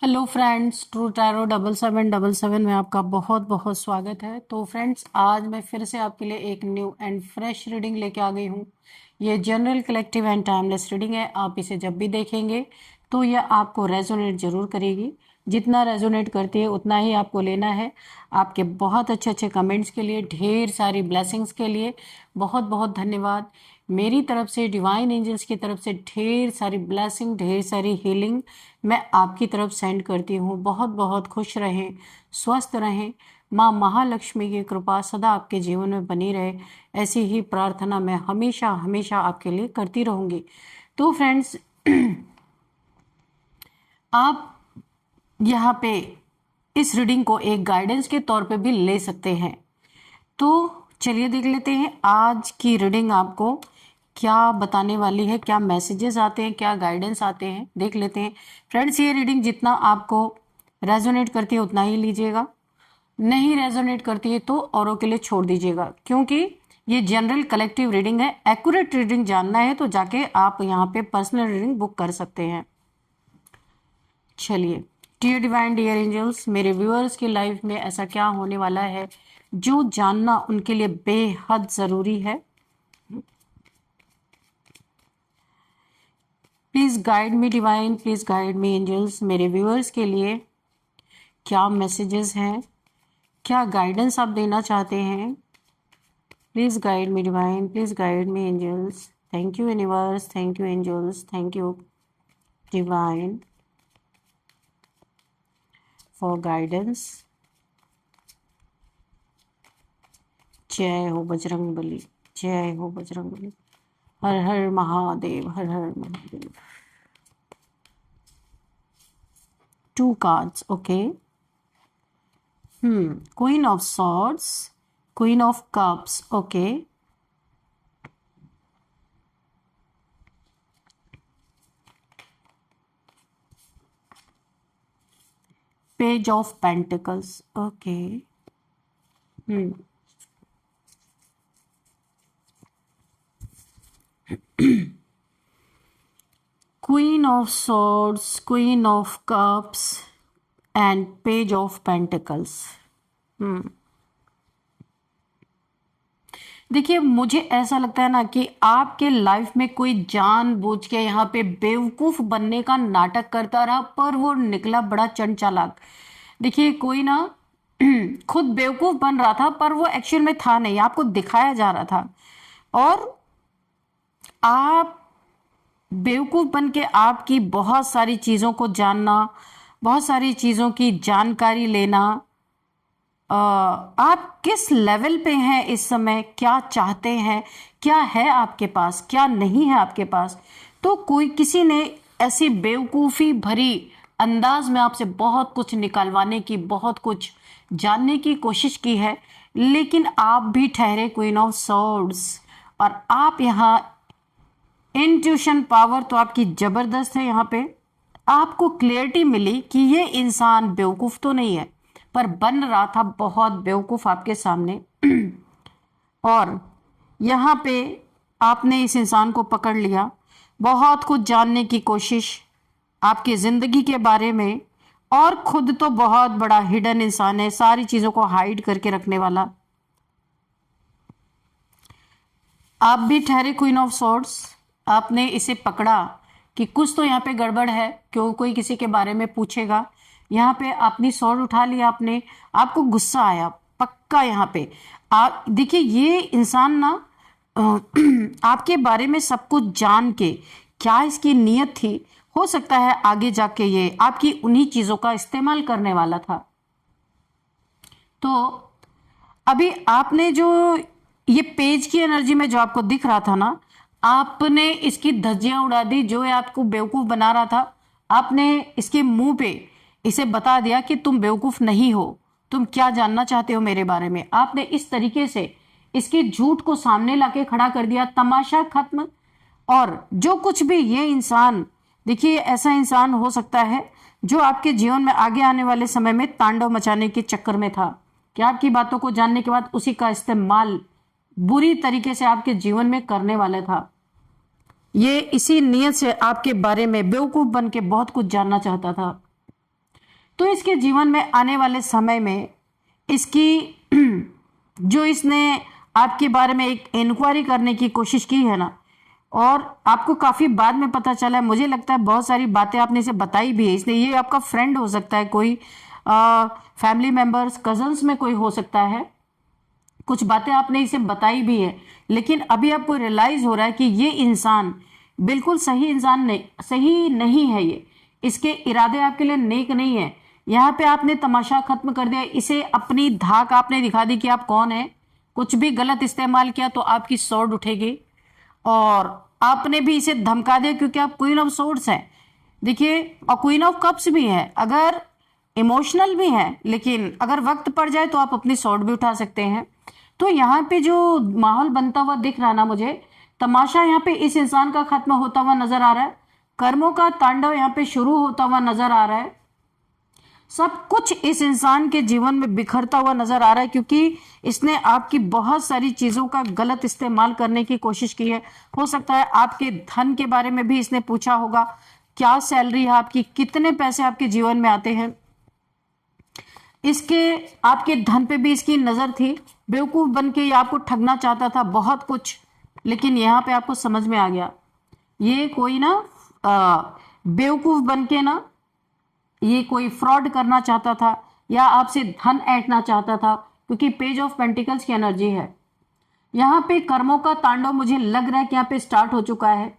Hello friends, true tarot 7777 में आपका बहुत बहुत स्वागत है। तो फ्रेंड्स, आज मैं फिर से आपके लिए एक न्यू एंड फ्रेश रीडिंग लेके आ गई हूँ। ये general, collective and timeless reading है। आप इसे जब भी देखेंगे तो यह आपको रेजोनेट जरूर करेगी। जितना रेजोनेट करती है उतना ही आपको लेना है। आपके बहुत अच्छे अच्छे कमेंट्स के लिए, ढेर सारी ब्लेसिंग्स के लिए बहुत बहुत धन्यवाद। मेरी तरफ से, डिवाइन एंजल्स की तरफ से ढेर सारी ब्लेसिंग, ढेर सारी हीलिंग मैं आपकी तरफ सेंड करती हूँ। बहुत बहुत खुश रहें, स्वस्थ रहें। माँ महालक्ष्मी की कृपा सदा आपके जीवन में बनी रहे, ऐसी ही प्रार्थना मैं हमेशा हमेशा आपके लिए करती रहूँगी। तो फ्रेंड्स, आप यहाँ पे इस रीडिंग को एक गाइडेंस के तौर पे भी ले सकते हैं। तो चलिए देख लेते हैं आज की रीडिंग आपको क्या बताने वाली है, क्या मैसेजेस आते हैं, क्या गाइडेंस आते हैं, देख लेते हैं। फ्रेंड्स, ये रीडिंग जितना आपको रेजोनेट करती है उतना ही लीजिएगा, नहीं रेजोनेट करती है तो औरों के लिए छोड़ दीजिएगा, क्योंकि ये जनरल कलेक्टिव रीडिंग है। एक्यूरेट रीडिंग जानना है तो जाके आप यहाँ पे पर्सनल रीडिंग बुक कर सकते हैं। चलिए, डियर डिवाइन, डियर एंजल्स, मेरे व्यूअर्स की लाइफ में ऐसा क्या होने वाला है जो जानना उनके लिए बेहद जरूरी है। Please guide me divine, please guide me angels. मेरे व्यूअर्स के लिए क्या मैसेजेस हैं, क्या गाइडेंस आप देना चाहते हैं? Please guide me divine, please guide me angels. Thank you universe, thank you angels, thank you divine for guidance. जय हो बजरंग बली, जय हो बजरंग बली। हर हर महादेव, हर हर Mahadev. 2 cards, okay. Queen of Swords, Queen of Cups, okay. Page of Pentacles, okay. Queen of Swords, Queen of Cups and Page of Pentacles. देखिए, मुझे ऐसा लगता है ना कि आपके लाइफ में कोई जानबूझ के यहाँ पे बेवकूफ बनने का नाटक करता रहा, पर वो निकला बड़ा चंचलाक। देखिए, कोई ना खुद बेवकूफ बन रहा था पर वो एक्चुअल में था नहीं, आपको दिखाया जा रहा था। और आप बेवकूफ बन के आपकी बहुत सारी चीजों को जानना, बहुत सारी चीजों की जानकारी लेना, आप किस लेवल पे हैं इस समय, क्या चाहते हैं, क्या है आपके पास, क्या नहीं है आपके पास। तो कोई किसी ने ऐसी बेवकूफ़ी भरी अंदाज में आपसे बहुत कुछ निकलवाने की, बहुत कुछ जानने की कोशिश की है, लेकिन आप भी ठहरे क्वीन ऑफ सॉर्ड्स। और आप यहाँ इंट्यूशन पावर तो आपकी जबरदस्त है। यहाँ पे आपको क्लियरिटी मिली कि ये इंसान बेवकूफ तो नहीं है, पर बन रहा था बहुत बेवकूफ आपके सामने। और यहाँ पे आपने इस इंसान को पकड़ लिया, बहुत कुछ जानने की कोशिश आपकी जिंदगी के बारे में, और खुद तो बहुत बड़ा हिडन इंसान है, सारी चीजों को हाइड करके रखने वाला। आप भी ठहरे क्वीन ऑफ सॉर्ड्स। आपने इसे पकड़ा कि कुछ तो यहाँ पे गड़बड़ है, क्यों कोई किसी के बारे में पूछेगा। यहाँ पे अपनी सॉर्ड उठा लिया आपने, आपको गुस्सा आया पक्का। यहाँ पे आप देखिए, ये इंसान ना आपके बारे में सब कुछ जान के, क्या इसकी नीयत थी, हो सकता है आगे जाके ये आपकी उन्हीं चीजों का इस्तेमाल करने वाला था। तो अभी आपने जो ये पेज की एनर्जी में जो आपको दिख रहा था ना, आपने इसकी धज्जियां उड़ा दी। जो है आपको बेवकूफ बना रहा था, आपने इसके मुंह पे इसे बता दिया कि तुम बेवकूफ नहीं हो, तुम क्या जानना चाहते हो मेरे बारे में। आपने इस तरीके से इसके झूठ को सामने लाके खड़ा कर दिया, तमाशा खत्म। और जो कुछ भी ये इंसान, देखिए ऐसा इंसान हो सकता है जो आपके जीवन में आगे आने वाले समय में तांडव मचाने के चक्कर में था, कि आपकी बातों को जानने के बाद उसी का इस्तेमाल बुरी तरीके से आपके जीवन में करने वाला था। ये इसी नियत से आपके बारे में बेवकूफ बन के बहुत कुछ जानना चाहता था। तो इसके जीवन में आने वाले समय में इसकी जो इसने आपके बारे में एक इंक्वायरी करने की कोशिश की है ना, और आपको काफी बाद में पता चला है, मुझे लगता है बहुत सारी बातें आपने इसे बताई भी है, इसलिए ये आपका फ्रेंड हो सकता है, कोई फैमिली मेंबर्स, कजन्स में कोई हो सकता है, कुछ बातें आपने इसे बताई भी है, लेकिन अभी आपको रियलाइज हो रहा है कि ये इंसान बिल्कुल सही इंसान नहीं, सही नहीं है, ये इसके इरादे आपके लिए नेक नहीं है। यहाँ पे आपने तमाशा खत्म कर दिया, इसे अपनी धाक आपने दिखा दी कि आप कौन है। कुछ भी गलत इस्तेमाल किया तो आपकी स्वॉर्ड उठेगी, और आपने भी इसे धमका दिया क्योंकि आप क्वीन ऑफ स्वॉर्ड्स हैं। देखिए, और क्वीन ऑफ कप्स भी है, अगर इमोशनल भी है, लेकिन अगर वक्त पड़ जाए तो आप अपनी स्वॉर्ड भी उठा सकते हैं। तो यहाँ पे जो माहौल बनता हुआ दिख रहा ना मुझे, तमाशा यहाँ पे इस इंसान का खत्म होता हुआ नजर आ रहा है, कर्मों का तांडव यहाँ पे शुरू होता हुआ नजर आ रहा है, सब कुछ इस इंसान के जीवन में बिखरता हुआ नजर आ रहा है, क्योंकि इसने आपकी बहुत सारी चीजों का गलत इस्तेमाल करने की कोशिश की है। हो सकता है आपके धन के बारे में भी इसने पूछा होगा, क्या सैलरी है आपकी, कितने पैसे आपके जीवन में आते हैं, इसके आपके धन पे भी इसकी नजर थी। बेवकूफ बन के ये आपको ठगना चाहता था बहुत कुछ, लेकिन यहाँ पे आपको समझ में आ गया ये कोई ना बेवकूफ बन के ना ये कोई फ्रॉड करना चाहता था, या आपसे धन ऐंठना चाहता था, क्योंकि पेज ऑफ पेंटिकल्स की एनर्जी है। यहाँ पे कर्मों का तांडव मुझे लग रहा है कि यहाँ पे स्टार्ट हो चुका है।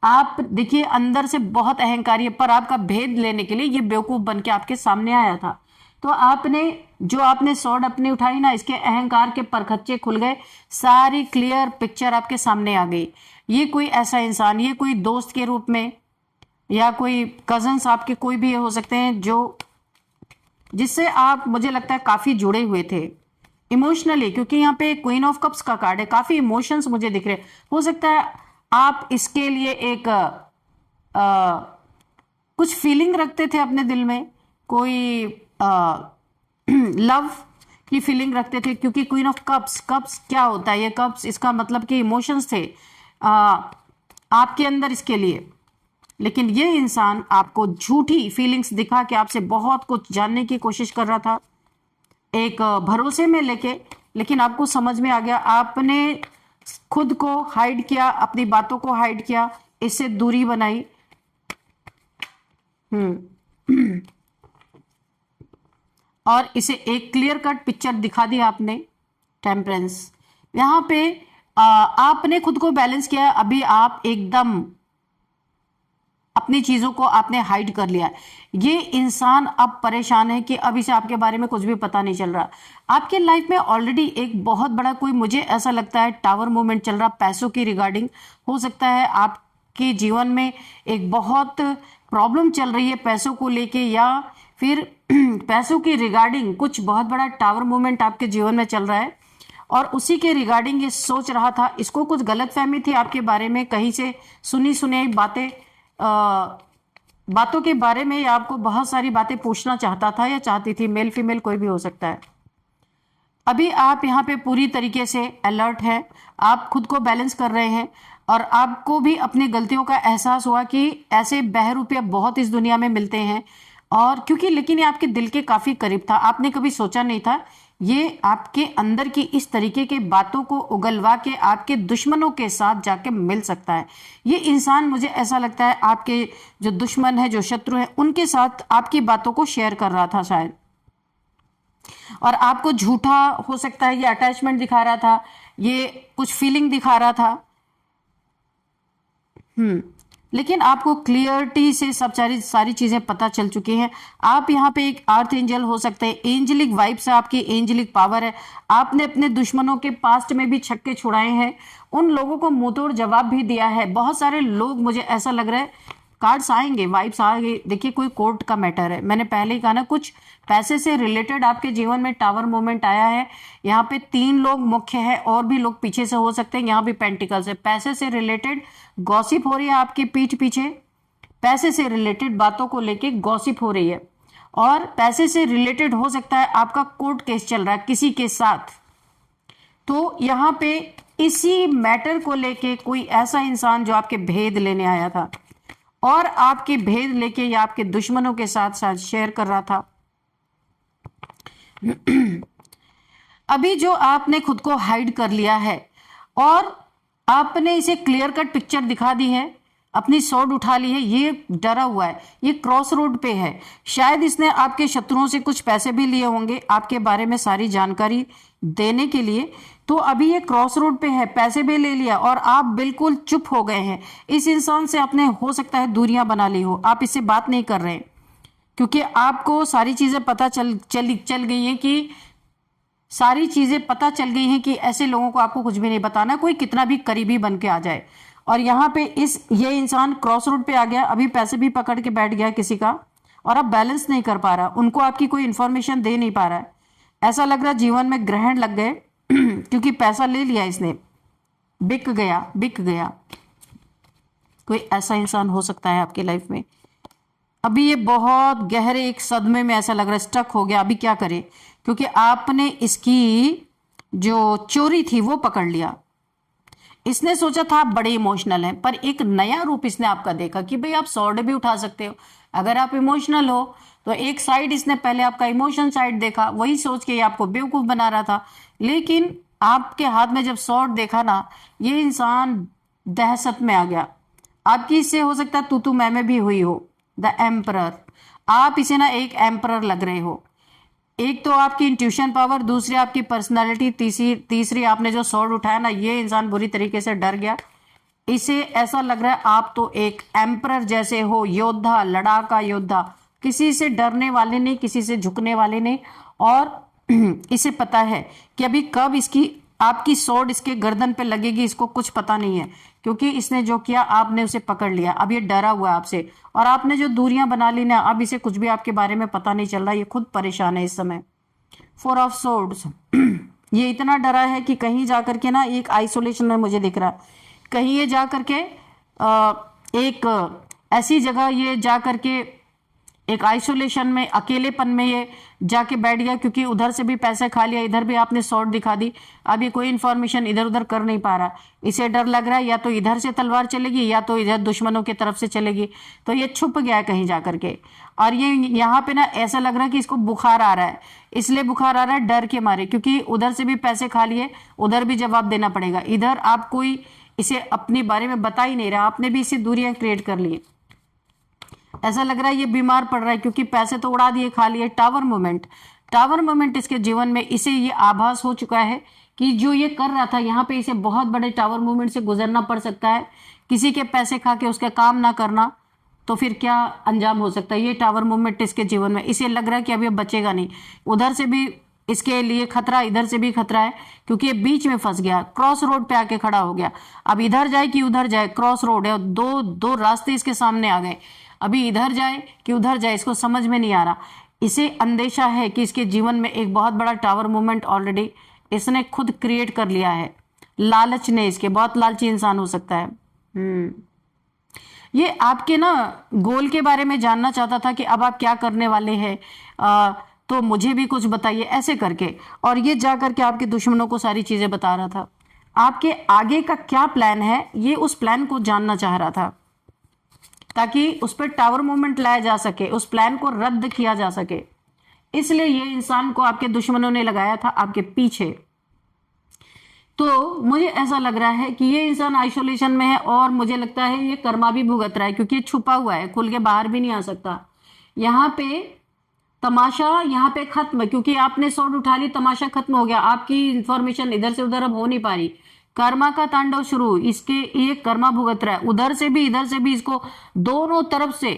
आप देखिए, अंदर से बहुत अहंकारी है, पर आपका भेद लेने के लिए ये बेवकूफ बन के आपके सामने आया था। तो आपने स्वॉर्ड अपनी उठाई ना, इसके अहंकार के परखच्चे खुल गए, सारी क्लियर पिक्चर आपके सामने आ गई। ये कोई ऐसा इंसान, ये कोई दोस्त के रूप में या कोई कजन्स आपके कोई भी हो सकते हैं, जो जिससे आप, मुझे लगता है, काफी जुड़े हुए थे इमोशनली, क्योंकि यहाँ पे क्वीन ऑफ कप्स का कार्ड है, काफी इमोशंस मुझे दिख रहे। हो सकता है आप इसके लिए एक कुछ फीलिंग रखते थे अपने दिल में, कोई लव की फीलिंग रखते थे, क्योंकि क्वीन ऑफ कप्स, कप्स क्या होता है, ये कप्स, इसका मतलब कि इमोशंस थे आपके अंदर इसके लिए। लेकिन ये इंसान आपको झूठी फीलिंग्स दिखा के आपसे बहुत कुछ जानने की कोशिश कर रहा था, एक भरोसे में लेके, लेकिन आपको समझ में आ गया, आपने खुद को हाइड किया, अपनी बातों को हाइड किया, इससे दूरी बनाई। और इसे एक क्लियर कट पिक्चर दिखा दी आपने, टेम्परेंस। यहाँ पे आपने खुद को बैलेंस किया, अभी आप एकदम अपनी चीजों को आपने हाइड कर लिया। ये इंसान अब परेशान है कि अब इसे आपके बारे में कुछ भी पता नहीं चल रहा। आपके लाइफ में ऑलरेडी एक बहुत बड़ा कोई, मुझे ऐसा लगता है, टावर मूवमेंट चल रहा, पैसों की रिगार्डिंग। हो सकता है आपके जीवन में एक बहुत प्रॉब्लम चल रही है पैसों को लेके, या फिर पैसों की रिगार्डिंग कुछ बहुत बड़ा टावर मूवमेंट आपके जीवन में चल रहा है, और उसी के रिगार्डिंग ये सोच रहा था। इसको कुछ गलतफहमी थी आपके बारे में, कहीं से सुनी सुनाई बातों के बारे में, या आपको बहुत सारी बातें पूछना चाहता था या चाहती थी, मेल फीमेल कोई भी हो सकता है। अभी आप यहाँ पे पूरी तरीके से अलर्ट है, आप खुद को बैलेंस कर रहे हैं, और आपको भी अपनी गलतियों का एहसास हुआ कि ऐसे बहरूपिया बहुत इस दुनिया में मिलते हैं, और क्योंकि, लेकिन ये आपके दिल के काफी करीब था। आपने कभी सोचा नहीं था ये आपके अंदर की इस तरीके के बातों को उगलवा के आपके दुश्मनों के साथ जाके मिल सकता है। ये इंसान, मुझे ऐसा लगता है, आपके जो दुश्मन है, जो शत्रु है, उनके साथ आपकी बातों को शेयर कर रहा था शायद, और आपको झूठा, हो सकता है ये अटैचमेंट दिखा रहा था, ये कुछ फीलिंग दिखा रहा था। लेकिन आपको क्लियरिटी से सब सारी चीजें पता चल चुकी हैं। आप यहाँ पे एक अर्थ एंजल हो सकते हैं, एंजलिक वाइब्स है आपकी, एंजलिक पावर है। आपने अपने दुश्मनों के पास्ट में भी छक्के छुड़ाए हैं, उन लोगों को मुंहतोड़ जवाब भी दिया है। बहुत सारे लोग, मुझे ऐसा लग रहा है, कार्ड्स आएंगे, वाइब्स आएंगे। देखिए, कोई कोर्ट का मैटर है, मैंने पहले ही कहा ना, कुछ पैसे से रिलेटेड आपके जीवन में टावर मूवमेंट आया है। यहाँ पे 3 लोग मुख्य है, और भी लोग पीछे से हो सकते हैं। यहाँ भी पेंटिकल्स है, पैसे से रिलेटेड गॉसिप हो रही है आपकी पीठ पीछे, पैसे से रिलेटेड बातों को लेके गॉसिप हो रही है, और पैसे से रिलेटेड हो सकता है आपका कोर्ट केस चल रहा है किसी के साथ। तो यहाँ पे इसी मैटर को लेके कोई ऐसा इंसान जो आपके भेद लेने आया था, और आपके भेद लेके या आपके दुश्मनों के साथ साथ शेयर कर रहा था। अभी जो आपने खुद को हाइड कर लिया है और आपने इसे क्लियर कट पिक्चर दिखा दी है, अपनी स्वॉर्ड उठा ली है, ये डरा हुआ है, ये क्रॉस रोड पे है। शायद इसने आपके शत्रुओं से कुछ पैसे भी लिए होंगे आपके बारे में सारी जानकारी देने के लिए। तो अभी ये क्रॉस रोड पे है, पैसे भी ले लिया और आप बिल्कुल चुप हो गए हैं। इस इंसान से आपने हो सकता है दूरियां बना ली हो, आप इससे बात नहीं कर रहे क्योंकि आपको सारी चीजें पता चल गई हैं कि सारी चीजें पता चल गई हैं कि ऐसे लोगों को आपको कुछ भी नहीं बताना, कोई कितना भी करीबी बन के आ जाए। और यहाँ पे ये इंसान क्रॉस रोड पे आ गया, अभी पैसे भी पकड़ के बैठ गया किसी का और अब बैलेंस नहीं कर पा रहा, उनको आपकी कोई इंफॉर्मेशन दे नहीं पा रहा है। ऐसा लग रहा है जीवन में ग्रहण लग गए क्योंकि पैसा ले लिया इसने, बिक गया। कोई ऐसा इंसान हो सकता है आपकी लाइफ में। अभी ये बहुत गहरे एक सदमे में ऐसा लग रहा है, स्टक हो गया। अभी क्या करे, क्योंकि आपने इसकी जो चोरी थी वो पकड़ लिया। इसने सोचा था आप बड़े इमोशनल हैं, पर एक नया रूप इसने आपका देखा कि भाई आप स्वॉर्ड भी उठा सकते हो अगर आप इमोशनल हो। तो एक साइड इसने पहले आपका इमोशन साइड देखा, वही सोच के ये आपको बेवकूफ बना रहा था। लेकिन आपके हाथ में जब स्वॉर्ड देखा ना, ये इंसान दहशत में आ गया। आपकी इससे हो सकता है तू मैं भी हुई हो। द एम्परर, आप इसे ना एक एम्परर लग रहे हो। एक तो आपकी इंट्यूशन पावर, दूसरी आपकी पर्सनालिटी, तीसरी आपने जो स्वॉर्ड उठाया ना, ये इंसान बुरी तरीके से डर गया। इसे ऐसा लग रहा है आप तो एक एम्परर जैसे हो, योद्धा, लड़ाका योद्धा, किसी से डरने वाले नहीं, किसी से झुकने वाले नहीं। और इसे पता है कि अभी कब इसकी आपकी स्वॉर्ड इसके गर्दन पे लगेगी, इसको कुछ पता नहीं है, क्योंकि इसने जो किया आपने उसे पकड़ लिया। अब ये डरा हुआ है आपसे, और आपने जो दूरियां बना ली ना, अब इसे कुछ भी आपके बारे में पता नहीं चल रहा, ये खुद परेशान है इस समय। 4 ऑफ सोर्ड्स ये इतना डरा है कि कहीं जाकर के ना एक आइसोलेशन में मुझे दिख रहा है, कहीं ये जा करके एक ऐसी जगह ये जा करके एक आइसोलेशन में, अकेलेपन में ये जाके बैठ गया, क्योंकि उधर से भी पैसे खा लिया, इधर भी आपने स्वॉर्ड दिखा दी। अब ये कोई इन्फॉर्मेशन इधर उधर कर नहीं पा रहा। इसे डर लग रहा है या तो इधर से तलवार चलेगी या तो इधर दुश्मनों की तरफ से चलेगी। तो ये छुप गया है कहीं जा करके। और ये यहाँ पे ना ऐसा लग रहा है कि इसको बुखार आ रहा है, इसलिए बुखार आ रहा है डर के मारे, क्योंकि उधर से भी पैसे खा लिए, उधर भी जवाब देना पड़ेगा। इधर आप कोई इसे अपने बारे में बता ही नहीं रहा, आपने भी इसे दूरियां क्रिएट कर ली। ऐसा लग रहा है ये बीमार पड़ रहा है, क्योंकि पैसे तो उड़ा दिए, खा लिए। टावर मोमेंट इसके जीवन में, इसे ये आभास हो चुका है कि जो ये कर रहा था, यहाँ पे इसे बहुत बड़े टावर मूवमेंट से गुजरना पड़ सकता है। किसी के पैसे खा के उसका काम ना करना, तो फिर क्या अंजाम हो सकता है। ये टावर मूवमेंट इसके जीवन में, इसे लग रहा है कि अब ये बचेगा नहीं। उधर से भी इसके लिए खतरा, इधर से भी खतरा है, क्योंकि ये बीच में फंस गया, क्रॉस रोड पे आके खड़ा हो गया। अब इधर जाए कि उधर जाए, क्रॉस रोड है, दो रास्ते इसके सामने आ गए। अभी इधर जाए कि उधर जाए, इसको समझ में नहीं आ रहा। इसे अंदेशा है कि इसके जीवन में एक बहुत बड़ा टावर मूवमेंट ऑलरेडी इसने खुद क्रिएट कर लिया है। लालच ने, इसके बहुत लालची इंसान हो सकता है। ये आपके ना गोल के बारे में जानना चाहता था कि अब आप क्या करने वाले हैं, तो मुझे भी कुछ बताइए, ऐसे करके। और ये जा करके आपके दुश्मनों को सारी चीजें बता रहा था। आपके आगे का क्या प्लान है, ये उस प्लान को जानना चाह रहा था, ताकि उस पर टावर मूवमेंट लाया जा सके, उस प्लान को रद्द किया जा सके। इसलिए ये इंसान को आपके दुश्मनों ने लगाया था आपके पीछे। तो मुझे ऐसा लग रहा है कि ये इंसान आइसोलेशन में है, और मुझे लगता है ये कर्मा भी भुगत रहा है, क्योंकि ये छुपा हुआ है, खुल के बाहर भी नहीं आ सकता। यहाँ पे तमाशा यहाँ पे खत्म, क्योंकि आपने स्वॉर्ड उठा ली, तमाशा खत्म हो गया। आपकी इंफॉर्मेशन इधर से उधर अब हो नहीं पा रही। कर्मा का तांडव शुरू, इसके ये कर्मा भुगत रहा है, उधर से भी इधर से भी। इसको दोनों तरफ से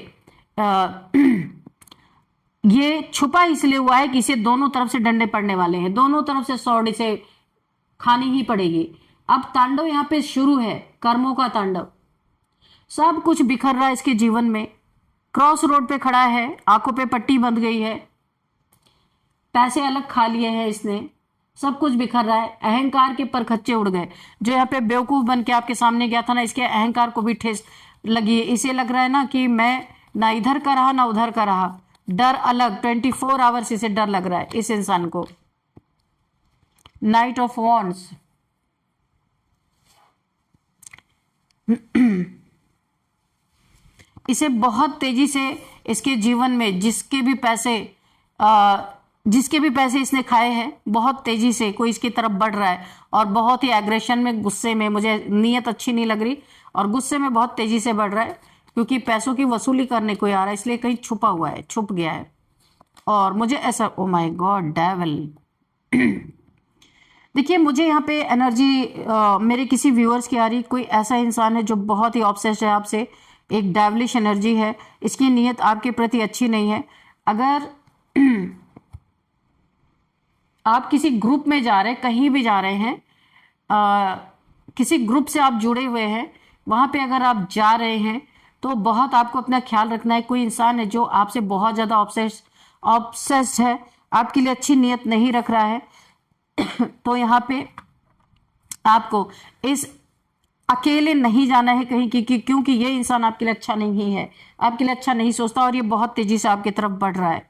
ये छुपा इसलिए हुआ है कि इसे दोनों तरफ से डंडे पड़ने वाले हैं, दोनों तरफ से स्वॉर्ड इसे खानी ही पड़ेगी। अब तांडव यहाँ पे शुरू है, कर्मों का तांडव। सब कुछ बिखर रहा है इसके जीवन में। क्रॉस रोड पे खड़ा है, आंखों पे पट्टी बंध गई है, पैसे अलग खा लिए हैं इसने, सब कुछ बिखर रहा है। अहंकार के परखच्चे उड़ गए। जो यहाँ पे बेवकूफ बन के आपके सामने गया था ना, इसके अहंकार को भी ठेस लगी है। इसे लग रहा है ना कि मैं ना इधर का रहा ना उधर का रहा, डर अलग। 24 आवर्स इसे डर लग रहा है इस इंसान को। नाइट ऑफ वॉन्ड्स, इसे बहुत तेजी से इसके जीवन में जिसके भी पैसे जिसके भी पैसे इसने खाए हैं, बहुत तेजी से कोई इसकी तरफ बढ़ रहा है और बहुत ही एग्रेशन में, गुस्से में, मुझे नीयत अच्छी नहीं लग रही और गुस्से में बहुत तेजी से बढ़ रहा है क्योंकि पैसों की वसूली करने कोई आ रहा है, इसलिए कहीं छुपा हुआ है, छुप गया है। और मुझे ऐसा, ओ माय गॉड डेविल। देखिए मुझे यहाँ पे एनर्जी मेरे किसी व्यूअर्स की आ रही, कोई ऐसा इंसान है जो बहुत ही ऑब्सेस्ड है आपसे, एक डेविलिश एनर्जी है, इसकी नीयत आपके प्रति अच्छी नहीं है। अगर आप किसी ग्रुप में जा रहे हैं, कहीं भी जा रहे हैं, किसी ग्रुप से आप जुड़े हुए हैं, वहां पे अगर आप जा रहे हैं तो बहुत आपको अपना ख्याल रखना है। कोई इंसान है जो आपसे बहुत ज्यादा ऑब्सेस्ड है, आपके लिए अच्छी नीयत नहीं रख रहा है। तो यहाँ पे आपको इस अकेले नहीं जाना है कहीं क्योंकि ये इंसान आपके लिए अच्छा नहीं है, आपके लिए अच्छा नहीं सोचता और ये बहुत तेजी से आपकी तरफ बढ़ रहा है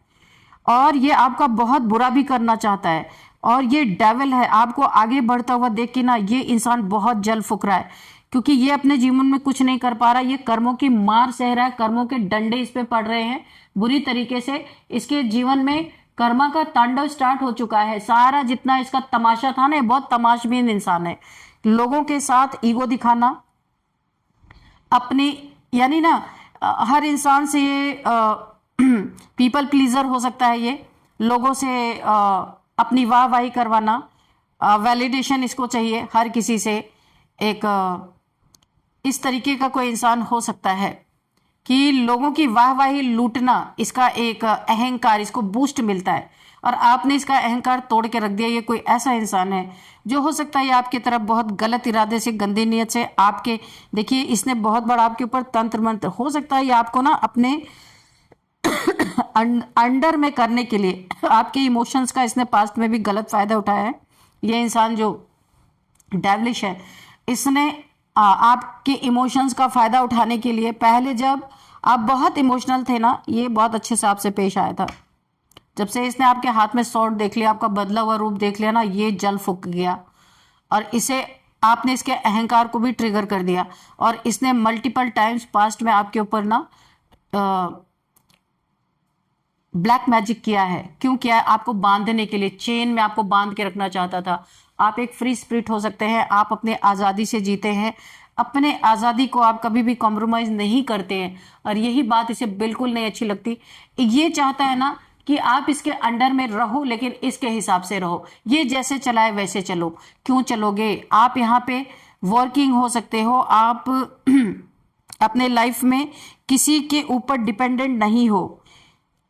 और ये आपका बहुत बुरा भी करना चाहता है और ये डेविल है। आपको आगे बढ़ता हुआ देख के ना ये इंसान बहुत जल फूक रहा है क्योंकि ये अपने जीवन में कुछ नहीं कर पा रहा, ये कर्मों की मार सह रहा है, कर्मों के डंडे इस पे पड़ रहे हैं बुरी तरीके से। इसके जीवन में कर्मा का तांडव स्टार्ट हो चुका है। सारा जितना इसका तमाशा था ना, ये बहुत तमाशबीन इंसान है। लोगों के साथ ईगो दिखाना अपनी, यानी ना हर इंसान से ये पीपल प्लीजर हो सकता है, ये लोगों से अपनी वाहवाही करवाना, वैलिडेशन इसको चाहिए हर किसी से। एक इस तरीके का कोई इंसान हो सकता है कि लोगों की वाहवाही लूटना इसका एक अहंकार, इसको बूस्ट मिलता है और आपने इसका अहंकार तोड़ के रख दिया। ये कोई ऐसा इंसान है जो हो सकता है ये आपकी तरफ बहुत गलत इरादे से, गंदी नीयत से आपके, देखिए इसने बहुत बड़ा आपके ऊपर तंत्र मंत्र, हो सकता है ये आपको ना अपने अंडर में करने के लिए आपके इमोशंस का इसने पास्ट में भी गलत फायदा उठाया है। ये इंसान जो डेविलिश है, इसने आपके इमोशंस का फायदा उठाने के लिए, पहले जब आप बहुत इमोशनल थे ना, ये बहुत अच्छे से आपसे पेश आया था। जब से इसने आपके हाथ में स्वॉर्ड देख लिया, आपका बदला हुआ रूप देख लिया ना, ये जल फूक गया और इसे आपने इसके अहंकार को भी ट्रिगर कर दिया और इसने मल्टीपल टाइम्स पास्ट में आपके ऊपर ना ब्लैक मैजिक किया है। क्यों किया है? आपको बांधने के लिए, चेन में आपको बांध के रखना चाहता था। आप एक फ्री स्पिरिट हो सकते हैं, आप अपने आज़ादी से जीते हैं, अपने आज़ादी को आप कभी भी कॉम्प्रोमाइज़ नहीं करते हैं और यही बात इसे बिल्कुल नहीं अच्छी लगती। ये चाहता है ना कि आप इसके अंडर में रहो, लेकिन इसके हिसाब से रहो, ये जैसे चलाए वैसे चलो। क्यों चलोगे? आप यहाँ पे वर्किंग हो सकते हो, आप अपने लाइफ में किसी के ऊपर डिपेंडेंट नहीं हो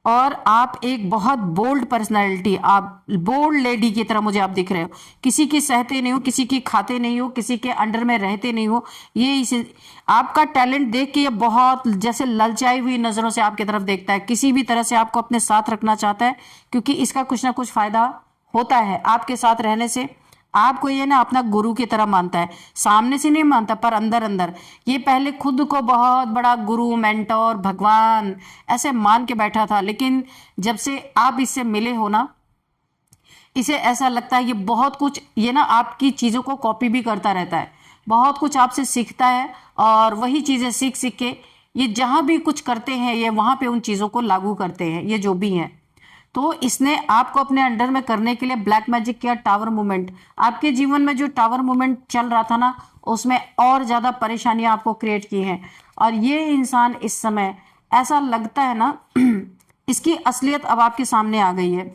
और आप एक बहुत बोल्ड पर्सनालिटी, आप बोल्ड लेडी की तरह मुझे आप दिख रहे हो। किसी की सहते नहीं हो, किसी की खाते नहीं हो, किसी के अंडर में रहते नहीं हो। ये इसे आपका टैलेंट देख के ये बहुत जैसे ललचाई हुई नजरों से आपकी तरफ देखता है, किसी भी तरह से आपको अपने साथ रखना चाहता है क्योंकि इसका कुछ ना कुछ फायदा होता है आपके साथ रहने से। आपको ये ना अपना गुरु की तरह मानता है, सामने से नहीं मानता पर अंदर अंदर ये पहले खुद को बहुत बड़ा गुरु, मेंटोर, भगवान ऐसे मान के बैठा था, लेकिन जब से आप इससे मिले हो ना, इसे ऐसा लगता है ये बहुत कुछ, ये ना आपकी चीजों को कॉपी भी करता रहता है, बहुत कुछ आपसे सीखता है और वही चीजें सीख सीख के ये जहां भी कुछ करते हैं ये वहां पे उन चीजों को लागू करते हैं, ये जो भी हैं। तो इसने आपको अपने अंडर में करने के लिए ब्लैक मैजिक किया, टावर मूवमेंट। आपके जीवन में जो टावर मूवमेंट चल रहा था ना, उसमें और ज्यादा परेशानियां आपको क्रिएट की हैं और ये इंसान इस समय ऐसा लगता है ना इसकी असलियत अब आपके सामने आ गई है।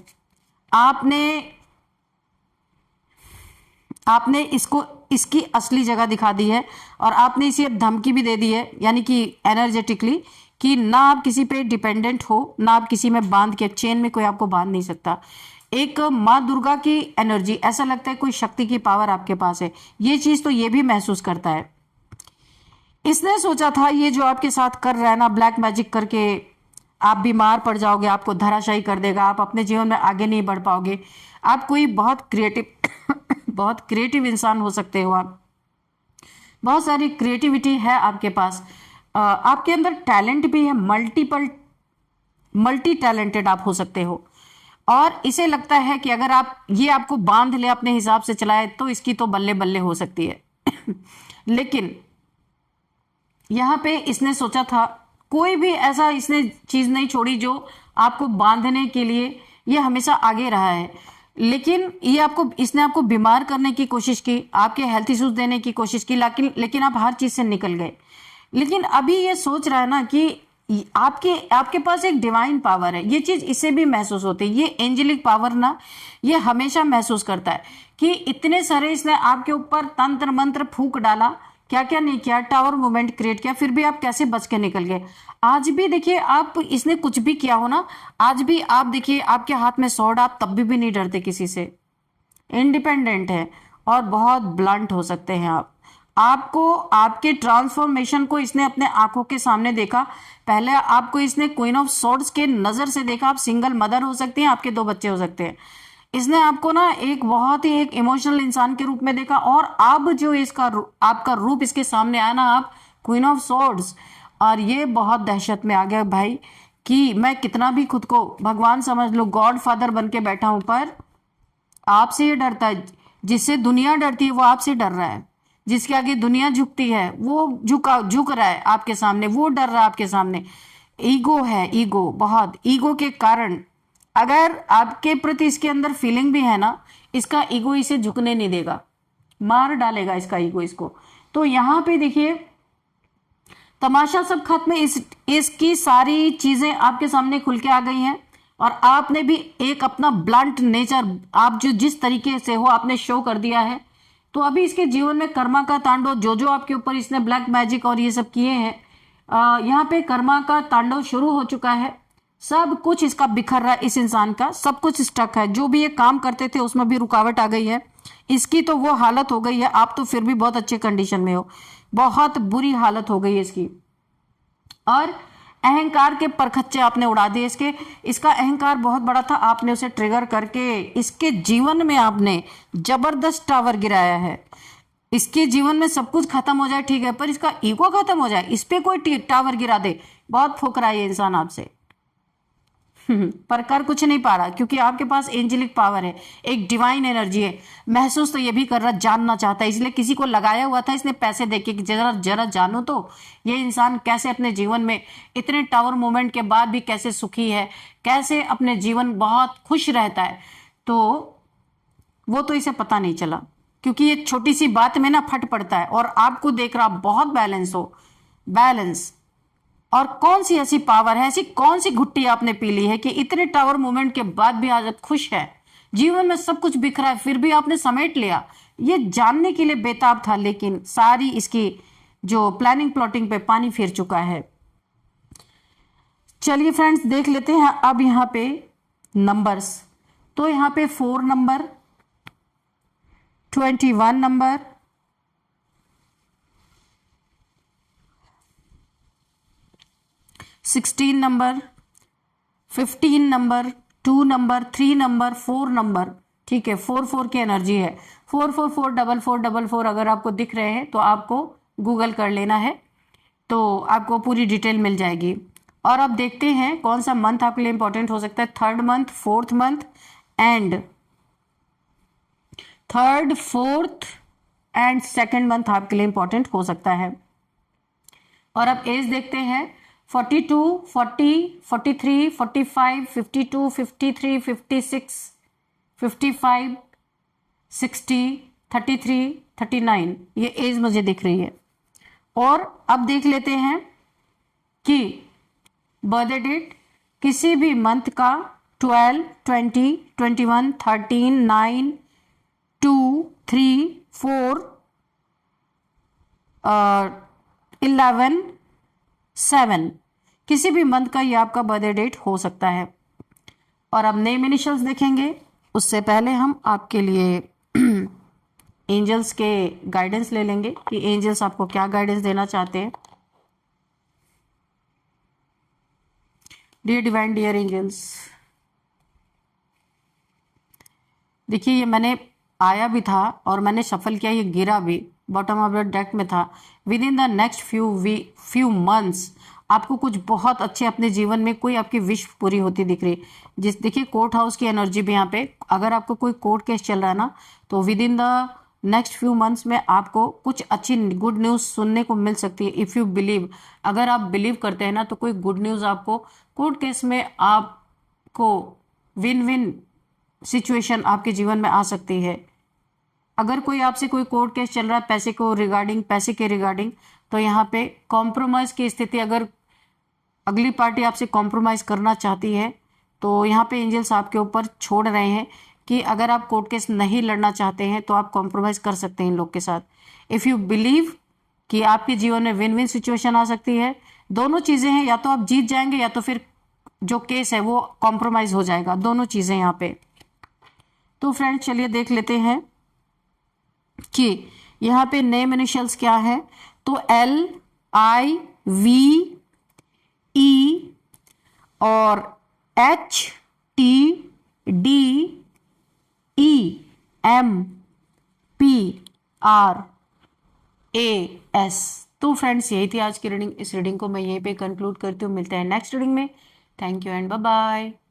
आपने इसको इसकी असली जगह दिखा दी है और आपने इसे धमकी भी दे दी है, यानी कि एनर्जेटिकली, कि ना आप किसी पे डिपेंडेंट हो, ना आप किसी में बांध के, चेन में कोई आपको बांध नहीं सकता। एक माँ दुर्गा की एनर्जी, ऐसा लगता है कोई शक्ति की पावर आपके पास है, ये चीज तो ये भी महसूस करता है। इसने सोचा था ये जो आपके साथ कर रहा है ना, ब्लैक मैजिक करके आप बीमार पड़ जाओगे, आपको धराशायी कर देगा, आप अपने जीवन में आगे नहीं बढ़ पाओगे। आप कोई बहुत क्रिएटिव इंसान हो सकते हो, आप बहुत सारी क्रिएटिविटी है आपके पास, आपके अंदर टैलेंट भी है, मल्टी टैलेंटेड आप हो सकते हो। और इसे लगता है कि अगर आप ये आपको बांध ले, अपने हिसाब से चलाए, तो इसकी तो बल्ले बल्ले हो सकती है लेकिन यहां पे इसने सोचा था, कोई भी ऐसा इसने चीज नहीं छोड़ी जो आपको बांधने के लिए ये हमेशा आगे रहा है, लेकिन ये आपको, इसने आपको बीमार करने की कोशिश की, आपके हेल्थ इश्यूज देने की कोशिश की, लेकिन आप हर चीज से निकल गए। लेकिन अभी ये सोच रहा है ना कि आपके आपके पास एक डिवाइन पावर है, ये चीज इसे भी महसूस होती है। ये एंजेलिक पावर ना, ये हमेशा महसूस करता है कि इतने सारे इसने आपके ऊपर तंत्र मंत्र फूंक डाला, क्या क्या नहीं किया, टावर मूवमेंट क्रिएट किया, फिर भी आप कैसे बच के निकल गए। आज भी देखिए, आप इसने कुछ भी किया हो ना, आज भी आप देखिए आपके हाथ में स्वॉर्ड, आप तब भी नहीं डरते किसी से, इंडिपेंडेंट है और बहुत ब्लंट हो सकते हैं आप। आपको आपके ट्रांसफॉर्मेशन को इसने अपने आंखों के सामने देखा। पहले आपको इसने क्वीन ऑफ सॉर्ड्स के नजर से देखा, आप सिंगल मदर हो सकती हैं, आपके 2 बच्चे हो सकते हैं। इसने आपको ना एक बहुत ही एक इमोशनल इंसान के रूप में देखा, और अब जो इसका आपका रूप इसके सामने आया ना, आप क्वीन ऑफ सॉर्ड्स, और ये बहुत दहशत में आ गया भाई कि मैं कितना भी खुद को भगवान समझ लो, गॉड फादर बन के बैठा हूं, पर आपसे ये डरता है। जिससे दुनिया डरती है वो आपसे डर रहा है, जिसके आगे दुनिया झुकती है वो झुक रहा है आपके सामने, वो डर रहा है आपके सामने। ईगो है, ईगो, बहुत ईगो के कारण, अगर आपके प्रति इसके अंदर फीलिंग भी है ना, इसका ईगो इसे झुकने नहीं देगा, मार डालेगा इसका ईगो इसको। तो यहाँ पे देखिए तमाशा सब खत्म है, इसकी सारी चीजें आपके सामने खुल के आ गई हैं, और आपने भी एक अपना ब्लंट नेचर, आप जो जिस तरीके से हो आपने शो कर दिया है। तो अभी इसके जीवन में कर्मा का तांडव, जो आपके ऊपर इसने ब्लैक मैजिक और ये सब किए हैं, यहाँ पे कर्मा का तांडव शुरू हो चुका है। सब कुछ इसका बिखर रहा है, इस इंसान का सब कुछ स्टक है। जो भी ये काम करते थे उसमें भी रुकावट आ गई है, इसकी तो वो हालत हो गई है। आप तो फिर भी बहुत अच्छे कंडीशन में हो, बहुत बुरी हालत हो गई है इसकी। और अहंकार के परखच्चे आपने उड़ा दिए इसके, इसका अहंकार बहुत बड़ा था, आपने उसे ट्रिगर करके इसके जीवन में आपने जबरदस्त टावर गिराया है। इसके जीवन में सब कुछ खत्म हो जाए ठीक है, पर इसका ईगो खत्म हो जाए, इस पे कोई टावर गिरा दे, बहुत फुकरा है ये इंसान आपसे। पर कर कुछ नहीं पा रहा, क्योंकि आपके पास एंजेलिक पावर है, एक डिवाइन एनर्जी है। महसूस तो ये भी कर रहा, जानना चाहता है, इसलिए किसी को लगाया हुआ था इसने पैसे देके कि जरा जरा जानो तो ये इंसान कैसे अपने जीवन में इतने टावर मूवमेंट के बाद भी कैसे सुखी है, कैसे अपने जीवन बहुत खुश रहता है। तो वो तो इसे पता नहीं चला, क्योंकि ये छोटी सी बात में ना फट पड़ता है, और आपको देख रहा बहुत बैलेंस हो, बैलेंस। और कौन सी ऐसी पावर है, ऐसी कौन सी घुट्टी आपने पी ली है कि इतने टावर मूवमेंट के बाद भी आज आप खुश है, जीवन में सब कुछ बिखरा है फिर भी आपने समेट लिया। ये जानने के लिए बेताब था, लेकिन सारी इसकी जो प्लानिंग प्लॉटिंग पे पानी फिर चुका है। चलिए फ्रेंड्स देख लेते हैं अब यहाँ पे नंबर्स। तो यहाँ पे 4 number, 21 number, 16 number, 15 number, 2 number, 3 number, 4 number, ठीक है। 4 की एनर्जी है, 4 अगर आपको दिख रहे हैं तो आपको गूगल कर लेना है, तो आपको पूरी डिटेल मिल जाएगी। और अब देखते हैं कौन सा मंथ आपके लिए इंपॉर्टेंट हो सकता है। 3rd month, 4th month and 3rd, 4th and 2nd month आपके लिए इंपॉर्टेंट हो सकता है। और अब एज देखते हैं, 42, 40, 43, 45, 52, 53, 56, 55, 60, 33, 39, ये एज मुझे दिख रही है। और अब देख लेते हैं कि बर्थडे डेट किसी भी मंथ का 12, 20, 21, 13, 9, 2, 3, 4, 11, 7, किसी भी मंथ का ये आपका बर्थडे डेट हो सकता है। और अब नेम इनिशियल्स देखेंगे, उससे पहले हम आपके लिए एंजल्स के गाइडेंस ले लेंगे कि एंजल्स आपको क्या गाइडेंस देना चाहते हैं। डियर डिवाइन, डियर एंजल्स, देखिए ये मैंने आया भी था और मैंने शफल किया, ये गिरा भी, बॉटम ऑफ द डेक में था। With in the next few months आपको कुछ बहुत अच्छे अपने जीवन में कोई आपकी विश पूरी होती दिख रही। जिस देखिए कोर्ट हाउस की एनर्जी भी यहाँ पे, अगर आपको कोई कोर्ट केस चल रहा है ना, तो with in the next few months में आपको कुछ अच्छी गुड न्यूज सुनने को मिल सकती है। इफ यू बिलीव, अगर आप बिलीव करते हैं ना, तो कोई गुड न्यूज आपको कोर्ट केस में आपको विन विन सिचुएशन आपके जीवन में आ सकती है। अगर कोई आपसे कोई कोर्ट केस चल रहा है पैसे के रिगार्डिंग, तो यहाँ पे कॉम्प्रोमाइज की स्थिति, अगर अगली पार्टी आपसे कॉम्प्रोमाइज करना चाहती है तो यहाँ पे एंजल्स आपके ऊपर छोड़ रहे हैं कि अगर आप कोर्ट केस नहीं लड़ना चाहते हैं तो आप कॉम्प्रोमाइज कर सकते हैं इन लोग के साथ। इफ़ यू बिलीव कि आपके जीवन में विन विन सिचुएशन आ सकती है, दोनों चीज़ें हैं, या तो आप जीत जाएंगे या तो फिर जो केस है वो कॉम्प्रोमाइज हो जाएगा, दोनों चीज़ें यहाँ पे। तो फ्रेंड्स चलिए देख लेते हैं कि यहाँ पे नेम इनिशियल्स क्या है। तो LIVE और HTDEMPRAS। तो फ्रेंड्स यही थी आज की रीडिंग। इस रीडिंग को मैं यहीं पे कंक्लूड करती हूँ। मिलते हैं नेक्स्ट रीडिंग में। Thank you and bye bye.